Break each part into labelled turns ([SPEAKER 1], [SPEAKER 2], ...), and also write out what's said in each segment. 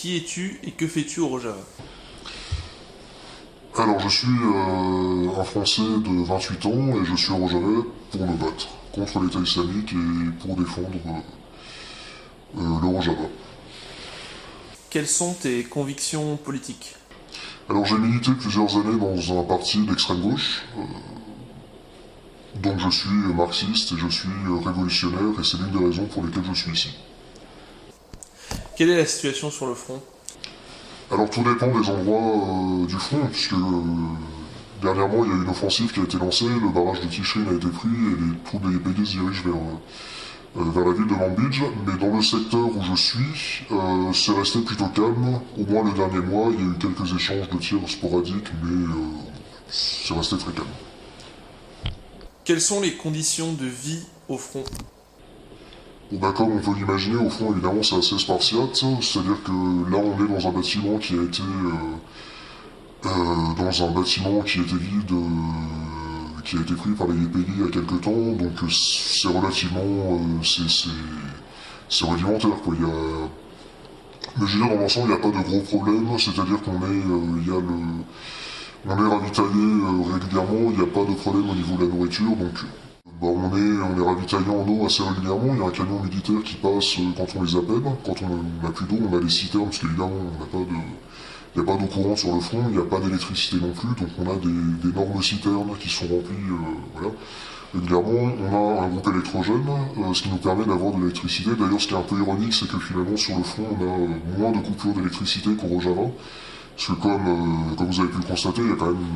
[SPEAKER 1] Qui es-tu et que fais-tu au Rojava?
[SPEAKER 2] Alors, je suis un Français de 28 ans et je suis au Rojava pour me battre contre l'État islamique et pour défendre le Rojava.
[SPEAKER 1] Quelles sont tes convictions politiques?
[SPEAKER 2] Alors, j'ai milité plusieurs années dans un parti d'extrême gauche, donc je suis marxiste et je suis révolutionnaire et c'est l'une des raisons pour lesquelles je suis ici.
[SPEAKER 1] Quelle est la situation sur le front?
[SPEAKER 2] Alors, tout dépend des endroits du front, puisque dernièrement, il y a eu une offensive qui a été lancée, le barrage de Tishrine a été pris et les troupes des YPG se dirigent vers la ville de Manbij, mais dans le secteur où je suis, c'est resté plutôt calme. Au moins le dernier mois, il y a eu quelques échanges de tirs sporadiques, mais c'est resté très calme.
[SPEAKER 1] Quelles sont les conditions de vie au front?
[SPEAKER 2] Bon, bah, comme on peut l'imaginer, au fond, évidemment, c'est assez spartiate, c'est-à-dire que là, on est dans un bâtiment qui a été vide, qui a été pris par les YPG il y a quelques temps, donc c'est relativement, c'est rudimentaire, quoi. Mais je veux dire, dans l'ensemble, il n'y a pas de gros problèmes, c'est-à-dire on est ravitaillé régulièrement, il n'y a pas de problème au niveau de la nourriture, donc bah, on est ravitaillé en eau assez régulièrement. Il y a un camion militaire qui passe quand on les appelle. Quand on n'a plus d'eau, on a des citernes, parce qu'évidemment, il n'y a pas d'eau courante sur le front, il n'y a pas d'électricité non plus, donc on a d'énormes citernes qui sont remplies, voilà. Régulièrement, on a un groupe électrogène, ce qui nous permet d'avoir de l'électricité. D'ailleurs, ce qui est un peu ironique, c'est que finalement, sur le front, on a moins de coupures d'électricité qu'au Rojava. Parce que comme vous avez pu le constater, il y a quand même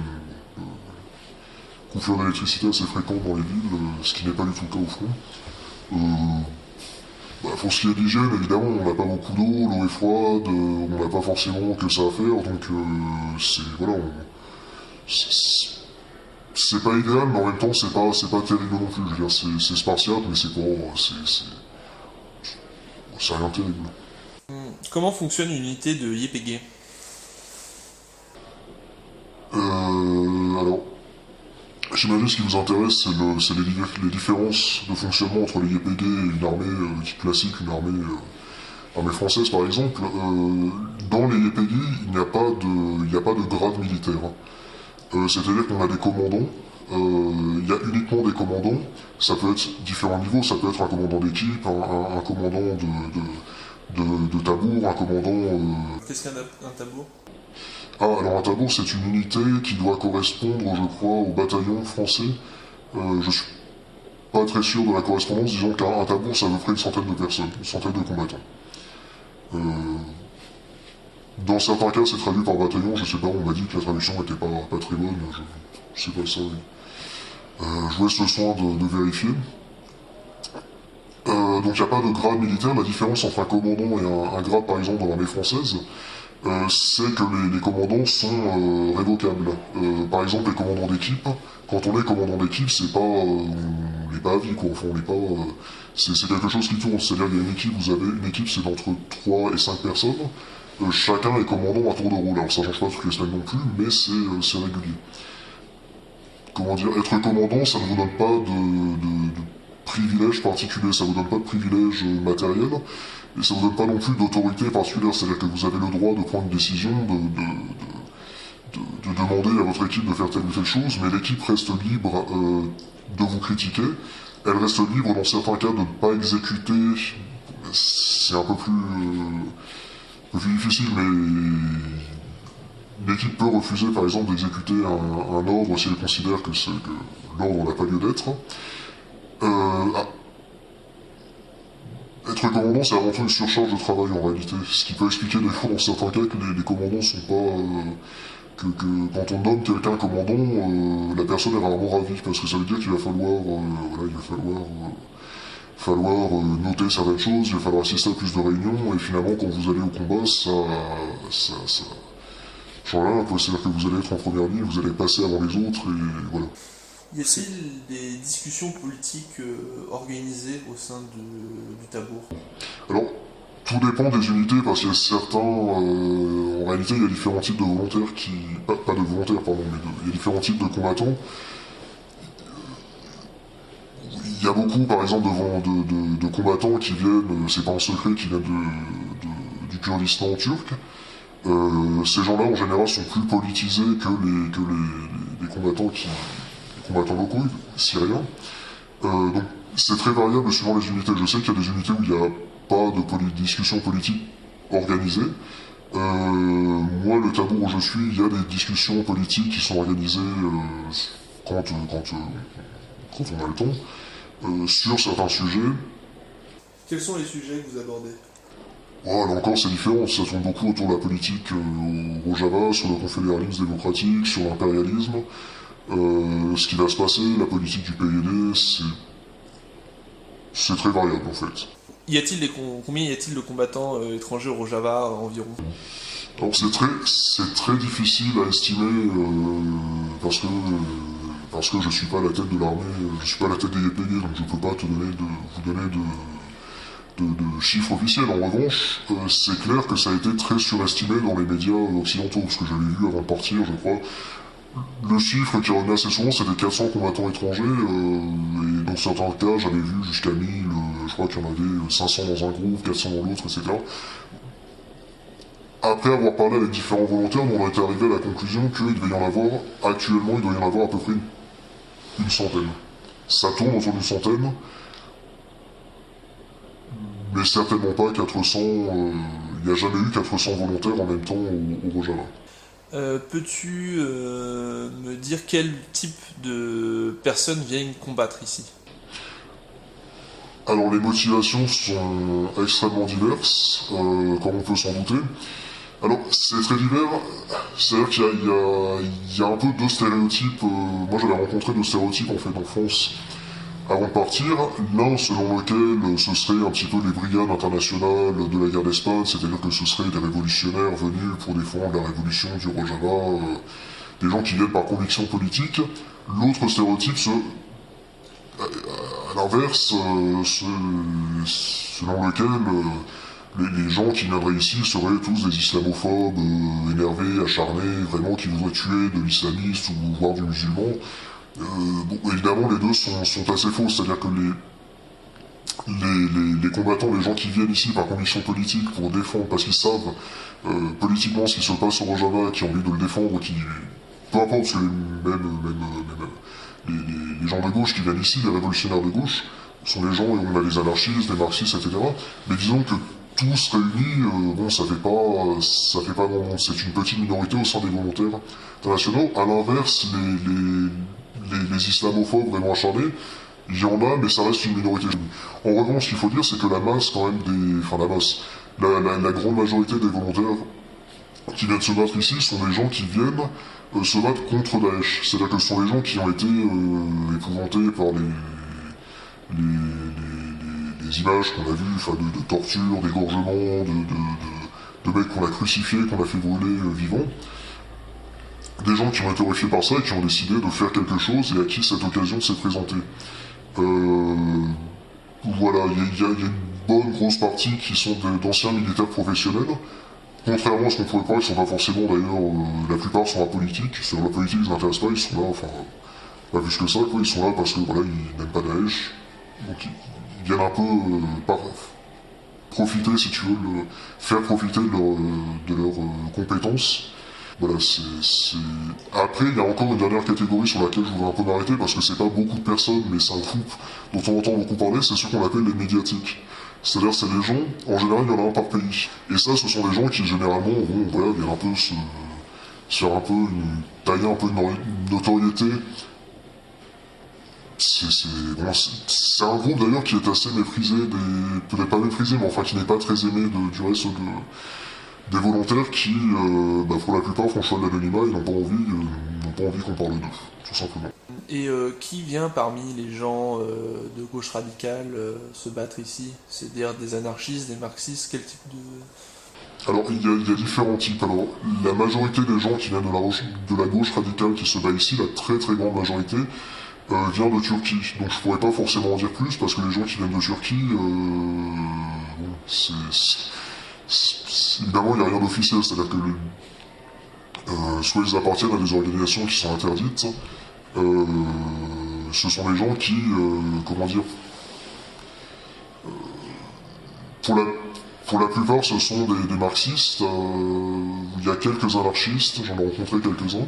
[SPEAKER 2] coupure d'électricité assez fréquente dans les villes, ce qui n'est pas du tout le cas au front. Pour ce qui est d'hygiène, évidemment, on n'a pas beaucoup d'eau, l'eau est froide, on n'a pas forcément que ça à faire, donc c'est pas idéal, mais en même temps, c'est pas terrible non plus. Je veux dire, c'est spartiate, mais c'est rien de terrible.
[SPEAKER 1] Comment fonctionne une unité de YPG?
[SPEAKER 2] Alors, j'imagine ce qui vous intéresse, c'est les différences de fonctionnement entre les YPG et une armée classique, une armée française par exemple. Dans les YPG, il n'y a pas de grade militaire. C'est-à-dire qu'on a des commandants. Il y a uniquement des commandants. Ça peut être différents niveaux. Ça peut être un commandant d'équipe, un commandant de tabour, un commandant.
[SPEAKER 1] Qu'est-ce qu'un tabour?
[SPEAKER 2] Ah, alors un tabour, c'est une unité qui doit correspondre, je crois, au bataillon français. Je suis pas très sûr de la correspondance. Disons qu'un tabour, c'est à peu près une centaine de personnes, une centaine de combattants. Dans certains cas, c'est traduit par bataillon. Je sais pas, on m'a dit que la traduction n'était pas très bonne. Je sais pas ça. Je vous laisse le soin de vérifier. Donc il n'y a pas de grade militaire. La différence entre un commandant et un grade, par exemple, dans l'armée française, c'est que les commandants sont révocables. Par exemple, les commandants d'équipe, quand on est commandant d'équipe, on n'est pas à vie, quoi. Enfin, on n'est pas. C'est quelque chose qui tourne. C'est-à-dire qu'il y a une équipe, vous avez une équipe, c'est d'entre 3 et 5 personnes. Chacun est commandant à tour de rôle. Alors ça change pas toutes les semaines non plus, mais c'est régulier. Comment dire, être commandant, ça ne vous donne pas de privilèges particuliers, ça vous donne pas de privilèges matériels, et ça vous donne pas non plus d'autorité particulière, c'est-à-dire que vous avez le droit de prendre une décision, de demander à votre équipe de faire telle ou telle chose, mais l'équipe reste libre de vous critiquer, elle reste libre dans certains cas de ne pas exécuter, c'est un peu plus difficile, mais l'équipe peut refuser par exemple d'exécuter un ordre si elle considère que l'ordre n'a pas lieu d'être. Être commandant, c'est avant tout une surcharge de travail en réalité. Ce qui peut expliquer des fois dans certains cas que les commandants sont pas. Que quand on nomme quelqu'un commandant, la personne est rarement ravie parce que ça veut dire qu'il va falloir noter certaines choses, il va falloir assister à plus de réunions et finalement quand vous allez au combat, ça change rien, quoi. C'est-à-dire que vous allez être en première ligne, vous allez passer avant les autres et voilà.
[SPEAKER 1] Y a-t-il des discussions politiques organisées au sein du tabour?
[SPEAKER 2] Alors, tout dépend des unités, parce qu'il y a certains... en réalité, il y a différents types de volontaires qui... Pas de volontaires, pardon, mais il y a différents types de combattants. Il y a beaucoup, par exemple, de combattants qui viennent, c'est pas un secret, qui viennent du Kurdistan turc. Ces gens-là, en général, sont plus politisés que les combattants locaux syriens. Donc, c'est très variable suivant les unités. Je sais qu'il y a des unités où il n'y a pas de discussion politique organisée. Moi, le tabou où je suis, il y a des discussions politiques qui sont organisées quand on a le temps, sur certains sujets.
[SPEAKER 1] Quels sont les sujets que vous abordez?
[SPEAKER 2] Là encore, c'est différent. Ça tourne beaucoup autour de la politique au Rojava, sur le confédéralisme démocratique, sur l'impérialisme, ce qui va se passer, la politique du PYD, c'est très variable en fait.
[SPEAKER 1] Combien y a-t-il de combattants étrangers au Rojava environ?
[SPEAKER 2] Alors c'est très difficile à estimer parce que je suis pas à la tête de l'armée, je suis pas à la tête des YPG, donc je peux pas vous donner de chiffres officiels. En revanche, c'est clair que ça a été très surestimé dans les médias occidentaux, parce que j'avais vu avant de partir, je crois, le chiffre qui revenait assez souvent, c'était 400 combattants étrangers, et dans certains cas, j'avais vu jusqu'à 1000, je crois qu'il y en avait 500 dans un groupe, 400 dans l'autre, etc. Après avoir parlé avec différents volontaires, on en était arrivé à la conclusion qu'il devait y en avoir, actuellement, il doit y en avoir à peu près une centaine. Ça tourne autour d'une centaine, mais certainement pas 400, il n'y a jamais eu 400 volontaires en même temps au Rojava.
[SPEAKER 1] Peux-tu me dire quel type de personnes viennent combattre ici?
[SPEAKER 2] Alors les motivations sont extrêmement diverses, comme on peut s'en douter. Alors c'est très divers, c'est-à-dire qu'il y a un peu deux stéréotypes. Moi j'avais rencontré deux stéréotypes en fait en France avant de partir. L'un selon lequel ce serait un petit peu les brigades internationales de la guerre d'Espagne, c'est-à-dire que ce seraient des révolutionnaires venus pour défendre la révolution du Rojava, des gens qui viennent par conviction politique. L'autre stéréotype, à l'inverse, selon lequel les gens qui viendraient ici seraient tous des islamophobes, énervés, acharnés, vraiment qui voudraient tuer de l'islamiste ou voire du musulman. Bon, évidemment, les deux sont assez faux, c'est-à-dire que les combattants, les gens qui viennent ici par conviction politique pour défendre, parce qu'ils savent politiquement ce qui se passe au Rojava, qui ont envie de le défendre, peu importe, parce que les gens de gauche qui viennent ici, les révolutionnaires de gauche, sont des gens, on a des anarchistes, des marxistes, etc. Mais disons que tous réunis, bon, ça fait pas grand monde. C'est une petite minorité au sein des volontaires internationaux. À l'inverse, les islamophobes vraiment acharnés, il y en a, mais ça reste une minorité. En revanche, ce qu'il faut dire, c'est que la masse, quand même, la grande majorité des volontaires qui viennent se battre ici sont des gens qui viennent se battre contre Daesh. C'est-à-dire que ce sont des gens qui ont été épouvantés par les images qu'on a vues, de torture, d'égorgement, de mecs qu'on a crucifiés, qu'on a fait brûler vivants. Des gens qui ont été horrifiés par ça et qui ont décidé de faire quelque chose et à qui cette occasion s'est présentée. Voilà, il y a une bonne grosse partie qui sont d'anciens militaires professionnels. Contrairement à ce qu'on pourrait croire, ils sont pas forcément d'ailleurs, la plupart sont apolitiques. C'est la politique, ils n'intéressent pas, ils sont là, enfin, pas plus que ça, quoi, ils sont là parce que voilà, ils n'aiment pas Daesh. Donc ils viennent un peu profiter, si tu veux, faire profiter de leurs compétences. Voilà, Après, il y a encore une dernière catégorie sur laquelle je voudrais un peu m'arrêter, parce que c'est pas beaucoup de personnes, mais c'est un groupe dont on entend beaucoup parler, c'est ceux qu'on appelle les médiatiques. C'est-à-dire, c'est des gens, en général, il y en a un par pays. Et ça, ce sont des gens qui, généralement, viennent un peu se faire un peu tailler un peu une notoriété. C'est un groupe, d'ailleurs, qui est assez méprisé, peut-être pas méprisé, mais enfin, qui n'est pas très aimé du reste des volontaires qui, pour la plupart, font choix de l'anonymat et n'ont pas envie qu'on parle d'eux, tout simplement.
[SPEAKER 1] Et qui vient parmi les gens de gauche radicale se battre ici? C'est-à-dire des anarchistes, des marxistes, quel type de...
[SPEAKER 2] Alors, il y a différents types. Alors, la majorité des gens qui viennent de la gauche radicale qui se bat ici, la très très grande majorité, vient de Turquie. Donc je pourrais pas forcément en dire plus, parce que les gens qui viennent de Turquie, évidemment, il n'y a rien d'officiel, c'est-à-dire que soit ils appartiennent à des organisations qui sont interdites, ce sont des gens qui, Pour la plupart, ce sont des marxistes. Il y a quelques anarchistes, j'en ai rencontré quelques-uns.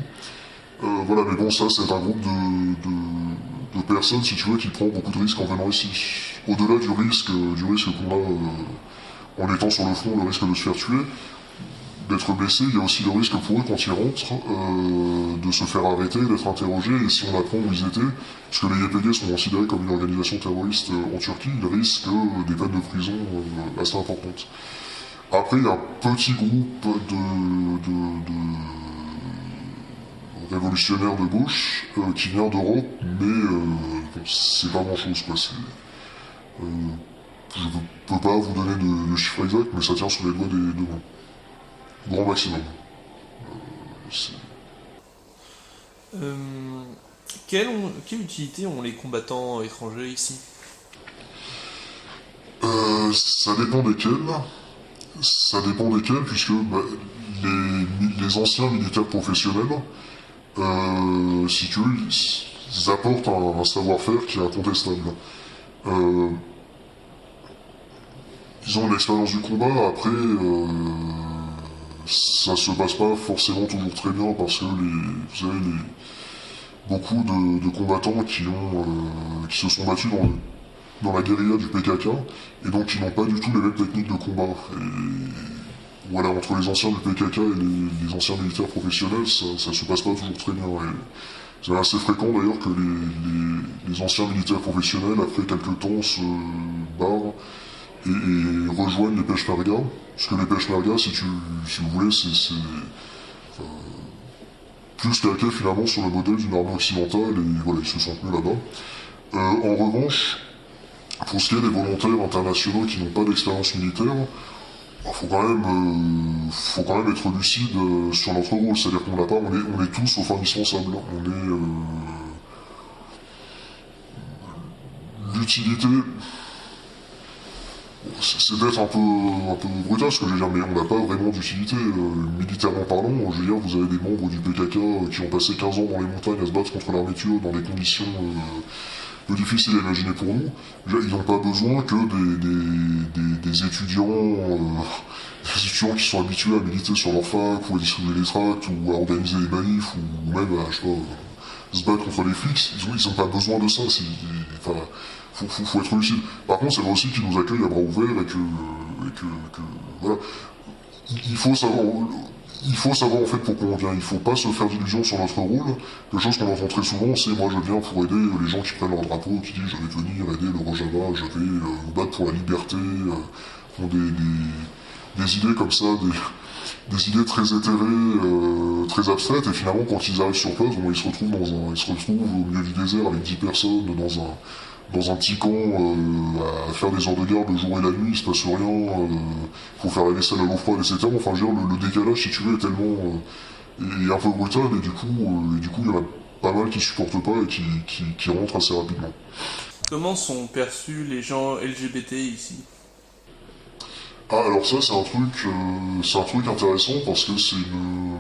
[SPEAKER 2] Voilà, mais bon, ça, c'est un groupe de personnes, si tu veux, qui prend beaucoup de risques en venant ici. Au-delà du risque qu'on a en étant sur le front, le risque de se faire tuer, d'être blessé, il y a aussi le risque pour eux, quand ils rentrent, de se faire arrêter, d'être interrogés, et si on apprend où ils étaient, puisque les YPG sont considérés comme une organisation terroriste en Turquie, ils risquent des peines de prison assez importantes. Après, il y a un petit groupe de révolutionnaires de gauche qui vient d'Europe, mais bon, c'est pas grand-chose, quoi. Je ne peux pas vous donner de chiffre exact, mais ça tient sur les doigts des deux mains. Grand maximum.
[SPEAKER 1] Euh, quelle utilité ont les combattants étrangers ici?
[SPEAKER 2] Ça dépend desquels. Ça dépend desquels, puisque les anciens militaires professionnels, si tu veux, ils apportent un savoir-faire qui est incontestable. Ils ont l'expérience du combat, après, ça se passe pas forcément toujours très bien, parce que vous savez, beaucoup de combattants qui se sont battus dans la guérilla du PKK, et donc qui n'ont pas du tout les mêmes techniques de combat. Et voilà, entre les anciens du PKK et les anciens militaires professionnels, ça se passe pas toujours très bien. Et c'est assez fréquent d'ailleurs que les anciens militaires professionnels, après quelques temps, se barrent et rejoignent les Peshmerga. Parce que les Peshmerga, si vous voulez, c'est plus calqué finalement sur le modèle d'une armée occidentale, et voilà, ils se sentent mieux là-bas. En revanche, pour ce qui est des volontaires internationaux qui n'ont pas d'expérience militaire, faut quand même être lucide sur notre rôle. C'est-à-dire qu'on on est tous sauf indispensables. L'utilité, c'est peut-être un peu brutal ce que je veux dire, mais on n'a pas vraiment d'utilité. Militairement parlant, je veux dire, vous avez des membres du PKK qui ont passé 15 ans dans les montagnes à se battre contre l'armée turque dans des conditions peu difficile à imaginer pour nous. Ils n'ont pas besoin que des étudiants qui sont habitués à militer sur leur fac, ou à distribuer des tracts, ou à organiser des manifs, ou même à, se battre contre les flics. Ils n'ont pas besoin de ça. Faut être lucide. Par contre, c'est vrai aussi qu'ils nous accueillent à bras ouverts, et que voilà. Il faut savoir en fait pourquoi on vient. Il faut pas se faire d'illusions sur notre rôle. Quelque chose qu'on entend très souvent, c'est moi je viens pour aider les gens qui prennent leur drapeau, qui disent je vais venir aider le Rojava, je vais me battre pour la liberté, qui ont des idées comme ça, des idées très éthérées, très abstraites, et finalement quand ils arrivent sur place, bon, ils se retrouvent au milieu du désert avec 10 personnes dans un petit camp à faire des heures de garde le jour et la nuit, il se passe rien, faut faire la vaisselle à l'eau froide, etc. Enfin, je veux dire, le décalage, si tu veux, est tellement est un peu brutal, et du coup, il y en a pas mal qui supportent pas et qui rentrent assez rapidement.
[SPEAKER 1] Comment sont perçus les gens LGBT ici?
[SPEAKER 2] Ah, alors ça, c'est un truc intéressant, parce que c'est une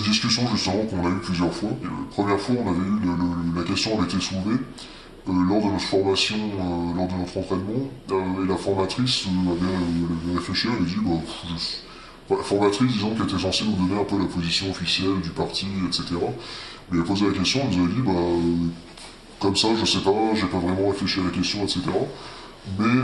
[SPEAKER 2] discussion justement qu'on a eue plusieurs fois. Et la première fois, on avait eu la question avait été soulevée lors de notre formation, lors de notre entraînement, et la formatrice avait réfléchi, elle avait dit, la formatrice, disons, qui était censée nous donner un peu la position officielle du parti, etc. Mais elle a posé la question, elle nous a dit, comme ça, je sais pas, j'ai pas vraiment réfléchi à la question, etc. Mais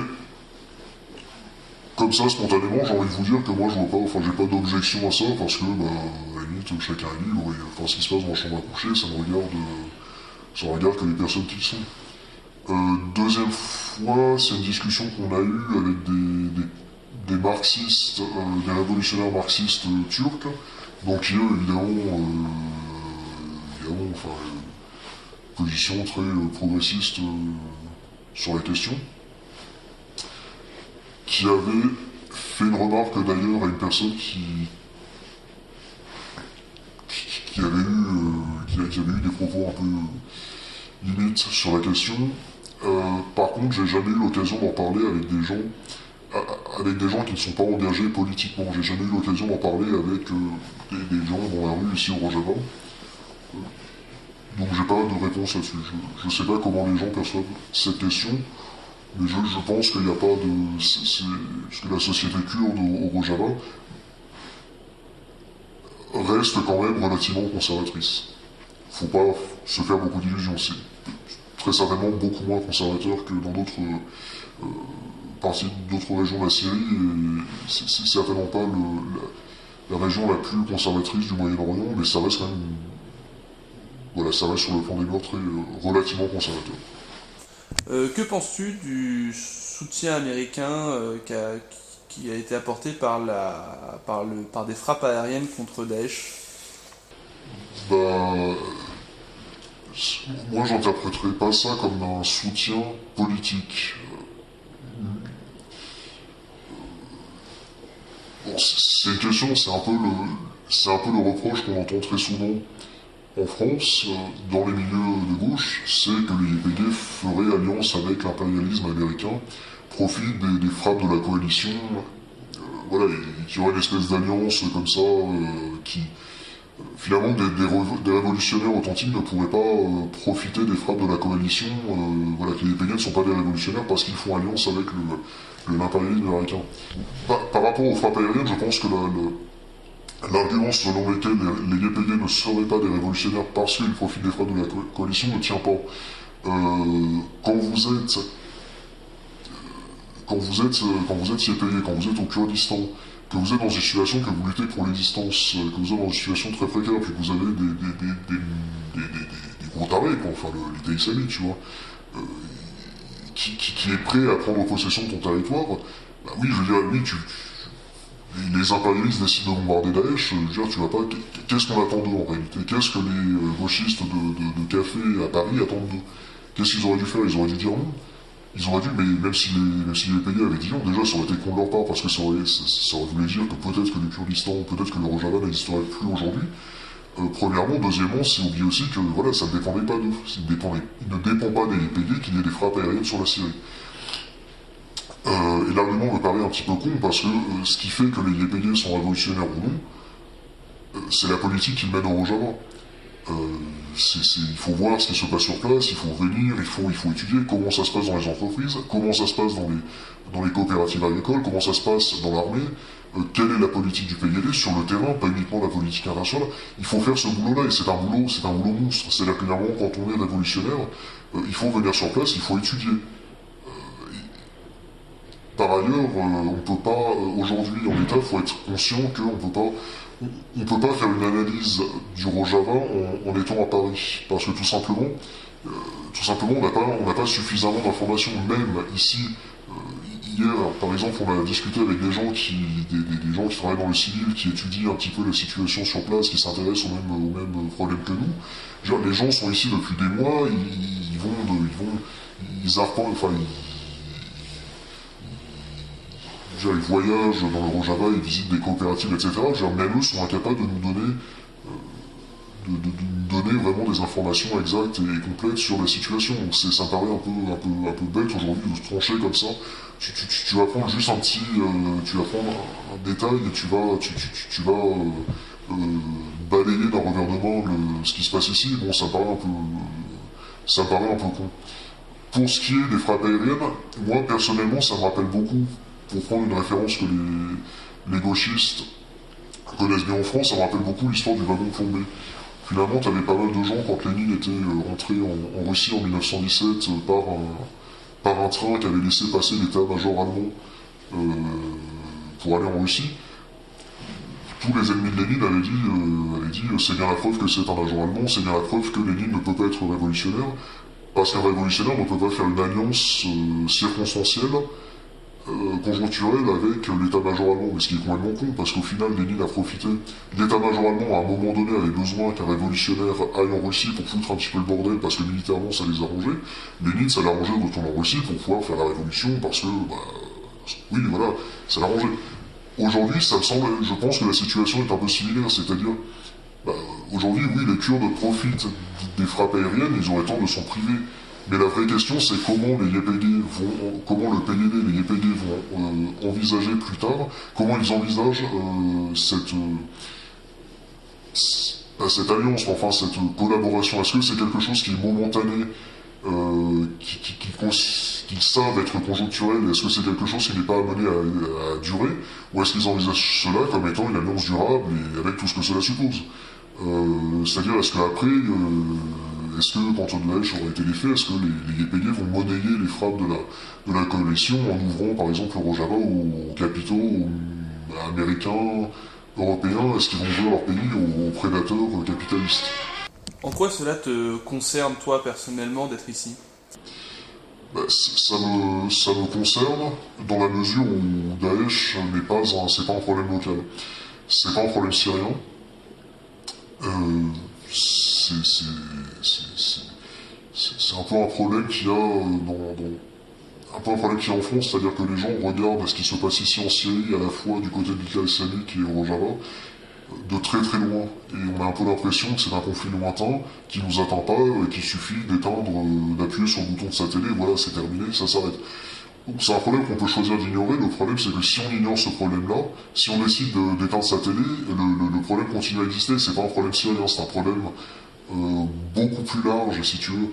[SPEAKER 2] comme ça, spontanément, j'ai envie de vous dire que moi, je vois pas, j'ai pas d'objection à ça, parce que, à la limite, chacun est libre, et ce qui se passe dans la chambre à coucher, ça ne regarde que les personnes qui y sont. Deuxième fois, c'est une discussion qu'on a eue avec des marxistes, des révolutionnaires marxistes turcs, donc qui eux, évidemment, position très progressiste sur la question, qui avait fait une remarque d'ailleurs à une personne qui avait eu des propos un peu limites sur la question. Par contre, j'ai jamais eu l'occasion d'en parler avec des gens qui ne sont pas engagés politiquement. J'ai jamais eu l'occasion d'en parler avec des gens dans la rue ici au Rojava. Donc j'ai pas de réponse là-dessus. Je sais pas comment les gens perçoivent cette question. Mais je pense qu'il n'y a pas de... parce que la société kurde au Rojava reste quand même relativement conservatrice. Faut pas se faire beaucoup d'illusions. C'est très certainement beaucoup moins conservateur que dans d'autres parties d'autres régions de la Syrie. Et c'est certainement pas la région la plus conservatrice du Moyen-Orient, mais ça reste quand même... Voilà, ça reste sur le plan des meurtres relativement conservateur.
[SPEAKER 1] Que penses-tu du soutien américain qui a été apporté par des frappes aériennes contre Daesh?
[SPEAKER 2] Bah, moi, j'interpréterais pas ça comme un soutien politique. Bon, c'est une question, c'est un peu le reproche qu'on entend très souvent en France, dans les milieux de gauche, c'est que les YPG feraient alliance avec l'impérialisme américain, profitent des frappes de la coalition, voilà, qu'il y aurait une espèce d'alliance comme ça, qui, finalement, des révolutionnaires authentiques ne pourraient pas profiter des frappes de la coalition, voilà, que les YPG ne sont pas des révolutionnaires parce qu'ils font alliance avec l'impérialisme américain. Par rapport aux frappes aériennes, je pense que l'argument selon lequel les YPG ne seraient pas des révolutionnaires parce qu'ils profitent des frappes de la coalition ne tient pas. Quand vous êtes YPG, quand vous êtes au Kurdistan, que vous êtes dans une situation que vous luttez pour l'existence, que vous êtes dans une situation très précaire, puis que vous avez des gros tarés, quoi, enfin l'État islamique, tu vois, qui est prêt à prendre possession de ton territoire, bah oui, je veux dire, oui, les impérialistes décident de bombarder Daesh, je veux dire, tu vas pas. Qu'est-ce qu'on attend d'eux en réalité? Qu'est-ce que les gauchistes de café à Paris attendent d'eux? Qu'est-ce qu'ils auraient dû faire? Ils auraient dû dire non. Ils auraient dû, mais même si les pays avaient dit non, déjà ça aurait été con de leur part, parce que ça aurait voulu dire que peut-être que le Kurdistan, peut-être que le Rojava n'existerait plus aujourd'hui. Premièrement, deuxièmement, c'est oublier aussi que voilà, ça ne dépendait pas d'eux. Il ne dépend pas des pays qu'il y ait des frappes aériennes sur la Syrie. Et l'argument me paraît un petit peu con parce que ce qui fait que les YPG sont révolutionnaires ou non, c'est la politique qu'ils mènent au Rojava. Il faut voir ce qui se passe sur place, il faut venir, il faut étudier comment ça se passe dans les entreprises, comment ça se passe dans les coopératives agricoles, comment ça se passe dans l'armée, quelle est la politique du PYD sur le terrain, pas uniquement la politique internationale. Il faut faire ce boulot-là et c'est un boulot monstre. C'est-à-dire que clairement, quand on est révolutionnaire, il faut venir sur place, il faut étudier. Par ailleurs, on peut pas, aujourd'hui en l'état, il faut être conscient qu'on peut pas faire une analyse du Rojava en étant à Paris. Parce que tout simplement, on n'a pas suffisamment d'informations. Même ici, hier, par exemple, on a discuté avec des gens des gens qui travaillent dans le civil, qui étudient un petit peu la situation sur place, qui s'intéressent aux mêmes problèmes que nous. Genre, les gens sont ici depuis des mois, ils arpentent, enfin, ils voyagent dans le Rojava, ils visitent des coopératives, etc. Même eux sont incapables de nous donner vraiment des informations exactes et complètes sur la situation. Donc ça me paraît un peu bête aujourd'hui de se trancher comme ça. Tu vas prendre juste tu vas prendre un détail et tu vas balayer d'un revers de main ce qui se passe ici. Bon, ça me paraît un peu con. Pour ce qui est des frappes aériennes, moi personnellement, ça me rappelle beaucoup, pour prendre une référence que les gauchistes connaissent bien en France, ça me rappelle beaucoup l'histoire du wagon plombé. Finalement, tu avais pas mal de gens quand Lénine était rentré en Russie en 1917 par un train qui avait laissé passer l'état-major allemand pour aller en Russie. Tous les ennemis de Lénine avaient dit c'est bien la preuve que c'est un agent allemand, c'est bien la preuve que Lénine ne peut pas être révolutionnaire, parce qu'un révolutionnaire ne peut pas faire une alliance circonstancielle, conjoncturelle avec l'état-major allemand, mais ce qui est complètement con, parce qu'au final, Lénine a profité. L'état-major allemand, à un moment donné, avait besoin qu'un révolutionnaire aille en Russie pour foutre un petit peu le bordel, parce que militairement, ça les arrangeait. Lénine, ça l'arrangeait de retourner en Russie pour pouvoir faire la révolution, parce que, oui, voilà, ça l'arrangeait. Aujourd'hui, je pense que la situation est un peu similaire, c'est-à-dire, aujourd'hui, oui, les Kurdes profitent des frappes aériennes, ils auraient tort de s'en priver. Mais la vraie question, c'est comment le PYD, les YPG vont envisager plus tard, comment ils envisagent cette alliance, enfin cette collaboration. Est-ce que c'est quelque chose qui est momentané, qui qu'ils savent être conjoncturels, est-ce que c'est quelque chose qui n'est pas amené à durer, ou est-ce qu'ils envisagent cela comme étant une alliance durable et avec tout ce que cela suppose? C'est-à-dire, est-ce qu'après, est-ce que quand Daesh aurait été défait, est-ce que les YPG vont monnayer les frappes de la coalition en ouvrant par exemple le Rojava aux capitaux américains, européens? Est-ce qu'ils vont ouvrir leur pays aux prédateurs capitalistes?
[SPEAKER 1] En quoi cela te concerne, toi, personnellement, d'être ici?
[SPEAKER 2] Ça me concerne dans la mesure où Daesh c'est pas un problème local. C'est pas un problème syrien. C'est un peu un problème qu'il y a un peu un problème qu'il y a en France, c'est-à-dire que les gens regardent ce qui se passe ici en Syrie, à la fois du côté de l'État islamique et au Rojava, de très très loin. Et on a un peu l'impression que c'est un conflit lointain qui nous atteint pas, et qu'il suffit d'appuyer sur le bouton de sa télé, voilà, c'est terminé, ça s'arrête. Donc c'est un problème qu'on peut choisir d'ignorer. Le problème, c'est que si on ignore ce problème-là, si on décide d'éteindre sa télé, le problème continue à exister. C'est pas un problème syrien, c'est un problème beaucoup plus large, si tu veux,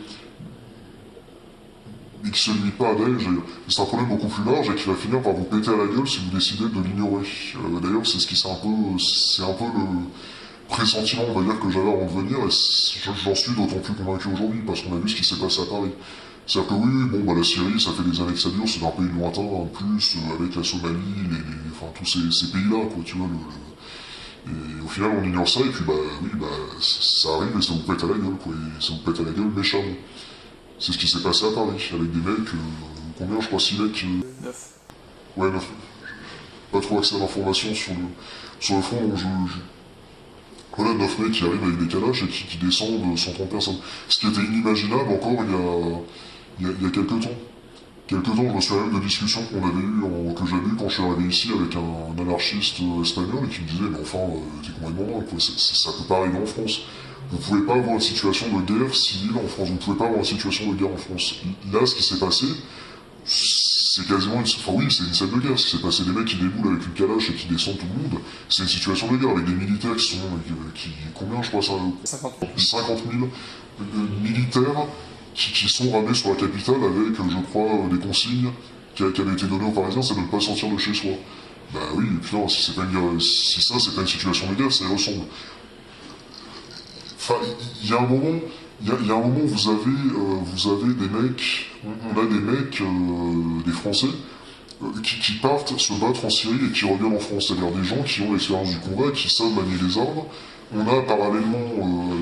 [SPEAKER 2] et qui se limite pas à Daesh. C'est un problème beaucoup plus large et qui va finir par vous péter à la gueule si vous décidez de l'ignorer. D'ailleurs, c'est un peu le pressentiment, on va dire, que j'avais avant de venir, et j'en suis d'autant plus convaincu aujourd'hui, parce qu'on a vu ce qui s'est passé à Paris. C'est-à-dire que oui, bon, la Syrie, ça fait des années que ça dure, c'est un pays lointain, en plus, avec la Somalie, enfin, tous ces pays-là, quoi, tu vois, et au final, on ignore ça, et puis, ça arrive, et ça vous pète à la gueule, quoi, et ça vous pète à la gueule méchamment. C'est ce qui s'est passé à Paris, avec des mecs, combien, je crois, 6 mecs...
[SPEAKER 1] 9.
[SPEAKER 2] Ouais, 9. Pas trop accès à l'information sur le fond, donc voilà, 9 mecs qui arrivent avec des calaches et qui descendent 130 personnes. Ce qui était inimaginable encore il y a quelques temps. Quelques temps, je me souviens même de discussions que j'avais eues quand je suis arrivé ici avec un anarchiste espagnol et qui me disait, mais enfin, t'es complètement dingue, quoi. Ça peut pas arriver en France. Vous pouvez pas avoir une situation de guerre civile en France. Vous pouvez pas avoir une situation de guerre en France. Là, ce qui s'est passé, c'est quasiment c'est une scène de guerre. Ce qui s'est passé, des mecs qui déboulent avec une calache et qui descendent tout le monde, c'est une situation de guerre avec des militaires combien, je crois, ça, 50 000 militaires qui sont ramenés sur la capitale avec, je crois, des consignes qui avaient été données aux Parisiens, c'est de ne pas sortir de chez soi. Bah oui, putain, si ça, c'est pas une situation de guerre, ça y ressemble. Enfin, il y a un moment où vous avez des mecs, on a des mecs, des Français, qui partent se battre en Syrie et qui reviennent en France. C'est-à-dire des gens qui ont l'expérience du combat, qui savent manier les armes. On a parallèlement,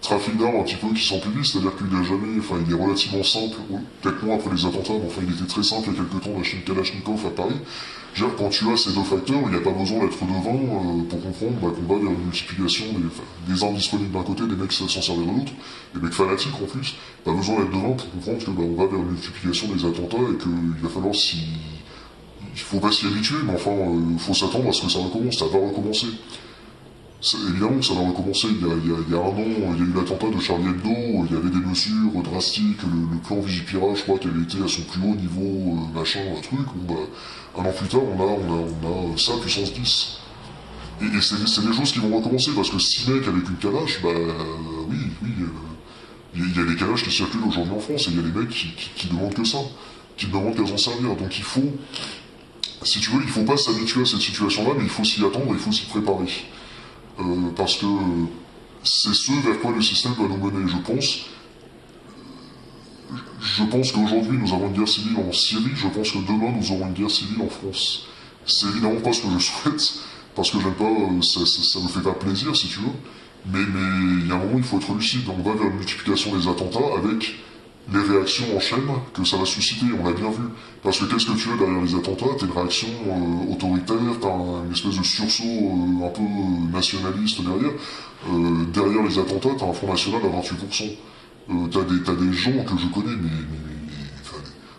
[SPEAKER 2] trafic d'armes un petit peu qui s'amplifie, c'est-à-dire il est relativement simple, quelques mois après les attentats, mais enfin il était très simple il y a quelques temps d'acheter une Kalachnikov à Paris. Je veux dire, quand tu as ces deux facteurs, il n'y a pas besoin d'être devant pour comprendre qu'on va vers une multiplication des armes disponibles d'un côté, des mecs qui savent s'en servir de l'autre, des mecs fanatiques en plus. Pas besoin d'être devant pour comprendre on va vers une multiplication des attentats et qu'il va falloir il faut pas s'y habituer, mais enfin, il faut s'attendre à ce que ça recommence, ça va recommencer. Évidemment que ça va recommencer. Il y a un an, il y a eu l'attentat de Charlie Hebdo, il y avait des mesures drastiques, le plan Vigipirate, je crois, qui avait été à son plus haut niveau, un truc. Un an plus tard, on a ça puissance 10. Et c'est des choses qui vont recommencer, parce que 6 mecs avec une calache, oui, il y a des calaches qui circulent aujourd'hui en France, et il y a des mecs qui demandent que ça, qui ne demandent qu'à s'en servir. Donc il faut, si tu veux, il faut pas s'habituer à cette situation-là, mais il faut s'y attendre, il faut s'y préparer. Parce que c'est ce vers quoi le système va nous mener, je pense. Je pense qu'aujourd'hui nous avons une guerre civile en Syrie, je pense que demain nous aurons une guerre civile en France. C'est évidemment pas ce que je souhaite, parce que j'aime pas, ça me fait pas plaisir si tu veux, mais il y a un moment où il faut être lucide, on va vers une multiplication des attentats avec les réactions en chaîne que ça va susciter, on l'a bien vu. Parce que qu'est-ce que tu veux derrière les attentats? T'as une réaction autoritaire, t'as une espèce de sursaut un peu nationaliste derrière. Derrière les attentats, t'as un Front National à 28%. T'as des gens que je connais, des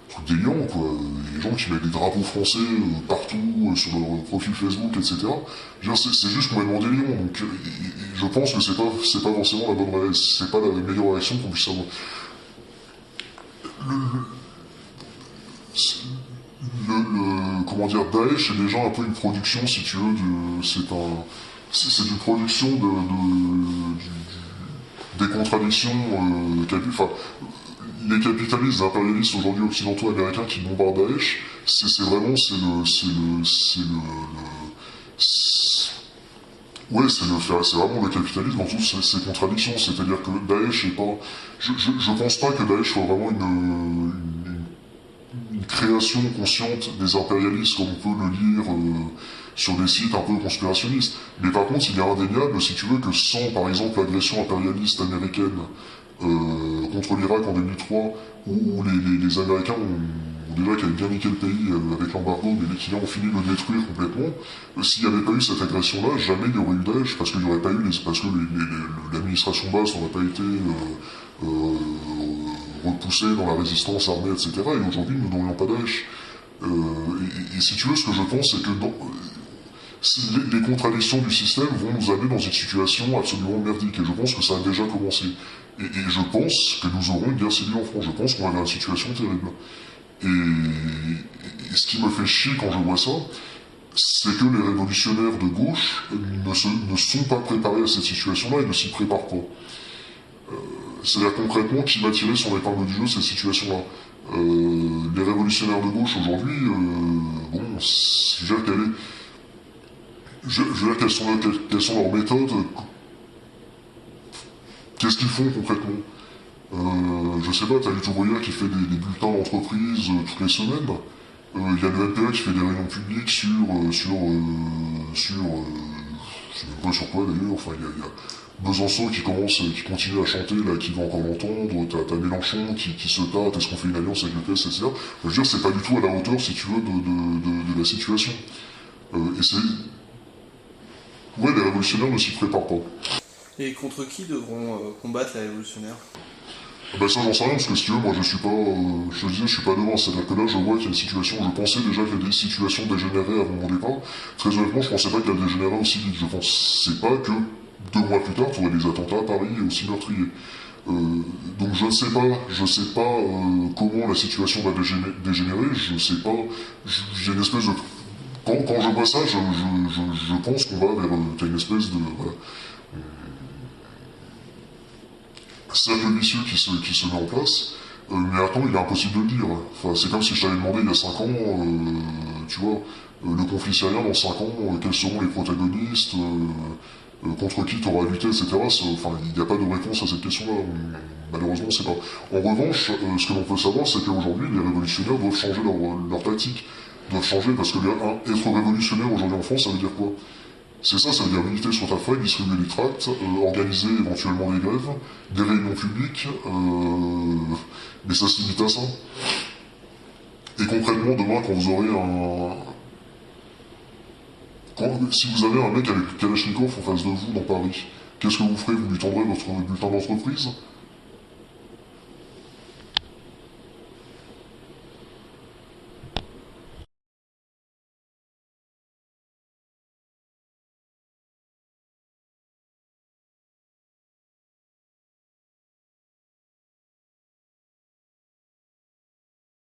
[SPEAKER 2] trucs délirants, quoi. Des gens qui mettent des drapeaux français partout, sur leur profil Facebook, etc. C'est juste complètement délirant. Donc je pense que c'est pas forcément la bonne réaction, c'est pas la meilleure réaction qu'on puisse avoir. Daesh est déjà un peu une production, si tu veux, c'est une production des contradictions qu'a vu. Enfin, les capitalistes, les impérialistes aujourd'hui occidentaux américains qui bombardent Daesh, c'est vraiment, ouais, c'est vraiment le capitalisme dans toutes ses contradictions. C'est-à-dire que Daesh est pas, je pense pas que Daesh soit vraiment une création consciente des impérialistes comme on peut le lire sur des sites un peu conspirationnistes. Mais par contre, il est indéniable, si tu veux, que sans, par exemple, l'agression impérialiste américaine contre l'Irak en 2003, où les Américains ont déjà qui avaient bien niqué le pays avec l'embargo, mais les clients ont fini de le détruire complètement. S'il n'y avait pas eu cette agression-là, jamais il y aurait eu Daesh, parce qu'il n'y aurait pas eu parce que l'administration basse n'aurait pas été repoussée dans la résistance armée, etc. Et aujourd'hui, nous n'aurions pas Daesh. Et si tu veux, ce que je pense, c'est que les contradictions du système vont nous amener dans une situation absolument merdique. Et je pense que ça a déjà commencé. Et je pense que nous aurons une guerre civile en France. Je pense qu'on va vers une situation terrible. Et ce qui me fait chier quand je vois ça, c'est que les révolutionnaires de gauche ne sont pas préparés à cette situation-là et ne s'y préparent pas. C'est-à-dire concrètement, qui va tirer son épingle du jeu cette situation-là. Les révolutionnaires de gauche aujourd'hui, bon, je veux dire quelles sont leurs méthodes, qu'est-ce qu'ils font concrètement. Je sais pas, t'as l'Utouria qui fait des bulletins d'entreprise toutes les semaines. Il y a le LPA qui fait des réunions publiques sur je sais même pas sur quoi d'ailleurs, enfin il y a Besançon qui continue à chanter, là, qui va encore l'entendre, t'as Mélenchon qui se tâte, est-ce qu'on fait une alliance avec le PS, etc. Je veux dire, c'est pas du tout à la hauteur, si tu veux, de la situation. Et c'est... Ouais, les révolutionnaires ne s'y préparent pas.
[SPEAKER 1] Et contre qui devront combattre les révolutionnaires?
[SPEAKER 2] Ben ça j'en sais rien, parce que si tu veux, moi je suis pas, je te disais, je suis pas devant, c'est-à-dire que là je vois qu'il y a une situation, je pensais déjà qu'il y a des situations dégénérées avant mon départ. Très honnêtement, je pensais pas qu'elle dégénérait aussi vite, je pensais pas que 2 mois plus tard, tu aurais des attentats à Paris et aussi meurtriers. Donc je sais pas comment la situation va dégénérer, je sais pas, j'ai une espèce de... Quand je vois ça, je pense qu'on va vers, t'as une espèce de... Voilà, cercle vicieux qui se met en place, mais attends, il est impossible de le dire. Enfin, c'est comme si je t'avais demandé il y a 5 ans, tu vois, le conflit syrien dans 5 ans, quels seront les protagonistes, contre qui tu auras lutté, etc. Enfin, il n'y a pas de réponse à cette question-là. Malheureusement, c'est pas. En revanche, ce que l'on peut savoir, c'est qu'aujourd'hui, les révolutionnaires doivent changer leur tactique. Doivent changer parce que être révolutionnaire aujourd'hui en France, ça veut dire quoi? C'est ça, ça veut dire militer sur ta feuille, distribuer des tracts, organiser éventuellement des grèves, des réunions publiques, mais ça se limite à ça. Et concrètement, demain, quand vous aurez si vous avez un mec avec Kalachnikov en face de vous dans Paris, qu'est-ce que vous ferez? Vous lui tendrez votre bulletin d'entreprise?